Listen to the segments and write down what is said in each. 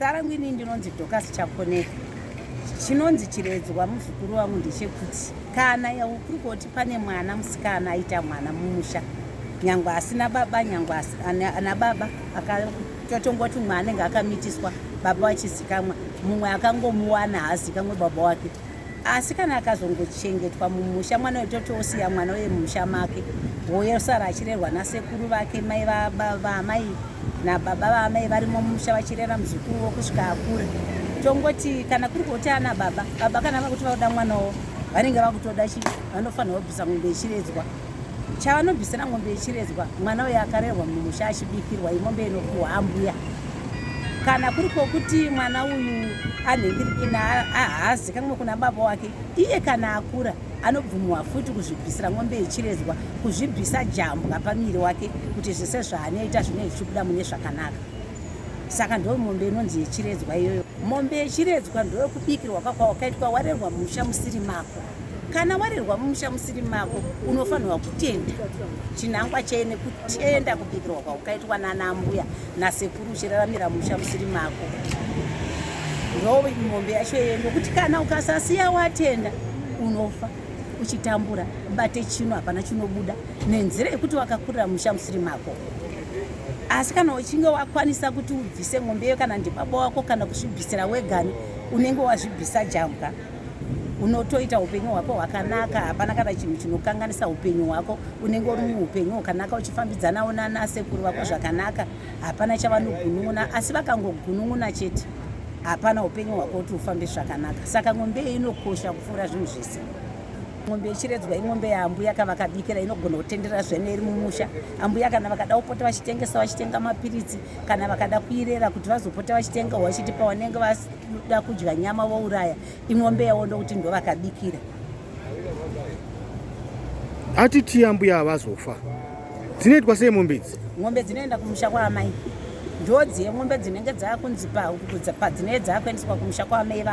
Zara ngwini ndinonzi Dorcas Chakoneka. Chinonzi chiredzwa muzukuru wangu ndechekuti kana kurikoti pane mwana musikana aita mwana mumusha, nyangwe asina baba, nyangwe ana baba, akatotongoti mwana anenge akamitiswa baba vachizikamwa, mumwe akangomuwana haazikamwe baba wake. Asi kana akazongochengetwa mumusha, mwana wetotosiya mwana uye mumusha make, woyosara achirerwa nasekuru vake, mai vaamai nababa vaamai varimo mumusha vachirera muzukuru wokusvika akura. Tongoti kana kurikoti ana baba kana vakuti vauda mwanawo, vanenge vakutoda vanofanirwa kubvisa ng'ombe yechiredzwa. Chavanobvisira ng'ombe yechiredzwa, mwana uyu akarerwa mumusha achibikirwa, imombe inopuhwa ambuya. Kana kuriko kuti mwana uyu anhengirikina hazi kamwe kuna baba wake, iye kana akura anobvumirwa futi kuzvibvisira ng'ombe yechiredzwa, kuzvibvisa jambwa pamiri wake kuti zvese zvaanoita zvinenge zvichibuda mune zvakanaka. Saka ndo mombe inonzi yechiredzwa iyoyo. Mombe yechiredzwa ndo kubikirwa kwakaitwa warerwa mumusha musiri mako. Kana warerwa mumusha musiri mako, unofanirwa kutenda chinangwa chene, kutenda kubikirwa kwakaitwa nana ambuya nasekuru uchiraramira mumusha musiri mako. Ndo mombe yacho yendo kuti kana ukasasiya watenda unofa uchitambura, bate chino hapana chinobuda, nenzira yekuti wakakurira mumusha musiri mako. Asi kana uchinge wakwanisa kuti ubvise ng'ombeyo, kana ndibaba wako, kana kuzvibvisira wegani, unenge wazvibvisa jambwa, unotoita upenyu hwako hwakanaka, hapana kana chinhu chinokanganisa upenyu hwako, unenge uri muupenyu hwakanaka uchifambidzanawo nanasekuru vako zvakanaka, hapana chavanogunun'una. Asi vakangogunun'una chete, hapana upenyu hwako kuti ufambe zvakanaka. Saka ng'ombe iyi inokosha kupfuura zvinhu zvese. Ng'ombe yechiredzwa ing'ombe yaambuya kavakabikira, inogona kutendera zvene iri mumusha. Ambuya kana vakada kupota vachitengesa, vachitenga mapiritsi, kana vakada kuirera kuti vazopota vachitenga wachiti pavanenge vada kudya nyama vouraya, ing'ombe yavo ndokuti ndo vakabikira. Atiti ambuya avazofa, dzinoitwa sei mombe idzi? Ng'ombe dzinoenda kumusha kwaamai. Ndodziye ng'ombe dzinenge dzakunzi padzinenge dzakuendeswa kumusha kwaamai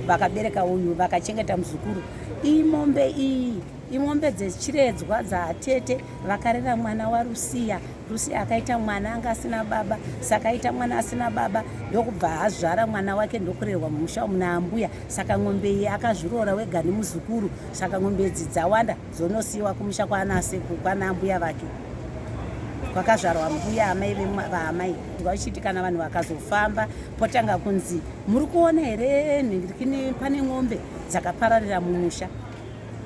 vakabereka uyu vakachengeta muzukuru. Imombe iyi imombe dzechiredzwa dzaatete vakarera mwana warusiya. Rusiya akaita mwana anga asina baba, saka aita mwana asina baba, ndokubva azvara mwana wake ndokurerwa mumusha muna ambuya. Saka ng'ombe iyi akazviroora wega nemuzukuru. Saka ng'ombe idzi dzawanda dzonosiyiwa kumusha kwaanasekuru kwana ambuya vake, kwakazvarwa mbuya amai vaamai. Vachiti kana vanhu vakazofamba potanga kunzi muri kuona here nhingirikini pane ng'ombe dzakapararira mumusha.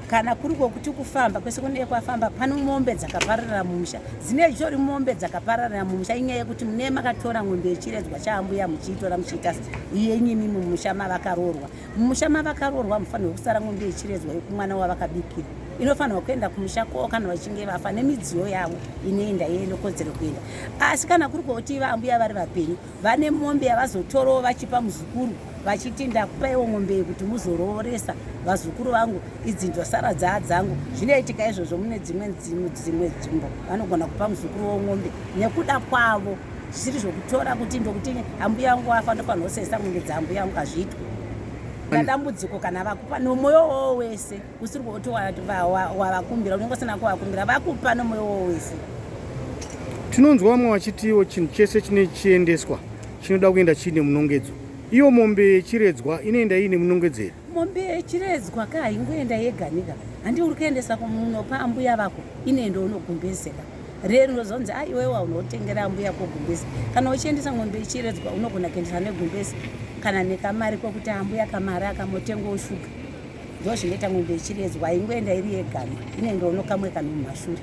Kana kuriko kuti kufamba kwese kunenge kwafamba pane ng'ombe dzakapararira mumusha. Dzinenge dzitori ng'ombe dzakapararira mumusha inyaya yekuti mune makatora ng'ombe yechiredzwa chaambuya muchiitora muchiita yenyimi mumusha mavakarorwa. Mumusha mavakarorwa mufanirwa kusara ng'ombe yechiredzwa yekumwana wavakabikira. Inofanirwa kuenda kumusha kwavo kana vachinge vafa nemidziyo yavo inoenda yeinokodzera kuenda. Asi kana kuri kuti vaambuya vari vapenyu, vane mombe yavazotorawo vachipa muzukuru, vachiti ndakupaiwo ng'ombe kuti muzorooresa vazukuru vangu, idzi ndosara dzangu. Zvinoitika izvozvo mune dzimwe nzvimbo, vanogona kupa muzukuru weng'ombe nekuda kwavo, zvisiri zvokutora kuti ndokuti ambuya vangu vafa ndofanirwa kusesa ng'ombe dzaambuya vangu, hazviitwi. Dambudziko kana vakupa nomwoyo wavo wese, usiri kuti wavakumbira, unenge usina kuvakumbira, vakupa nomwoyo wavo wese. Tinonzwa vamwe vachitiwo chinhu chese chine chiendeswa chinoda kuenda chine munongedzo. Iyo mombe yechiredzwa inoenda ine munongedzero? Mombe yechiredzwa haingoenda yega nega. Handi uri kuendesa kunopa ambuya vako, inoenda unogumbezeka. Rero unozonzi iwewe unotengera ambuya kogumbezi. Kana uchiendesa ng'ombe yechiredzwa unogona kuendesa negumbezi kana nekamari kokuti ambuya kamari akamotenga ushuga. Ndo zvinoita ng'ombe yechiredzwa, haingoenda iri yega, inoenda unokamwe kana mumashure.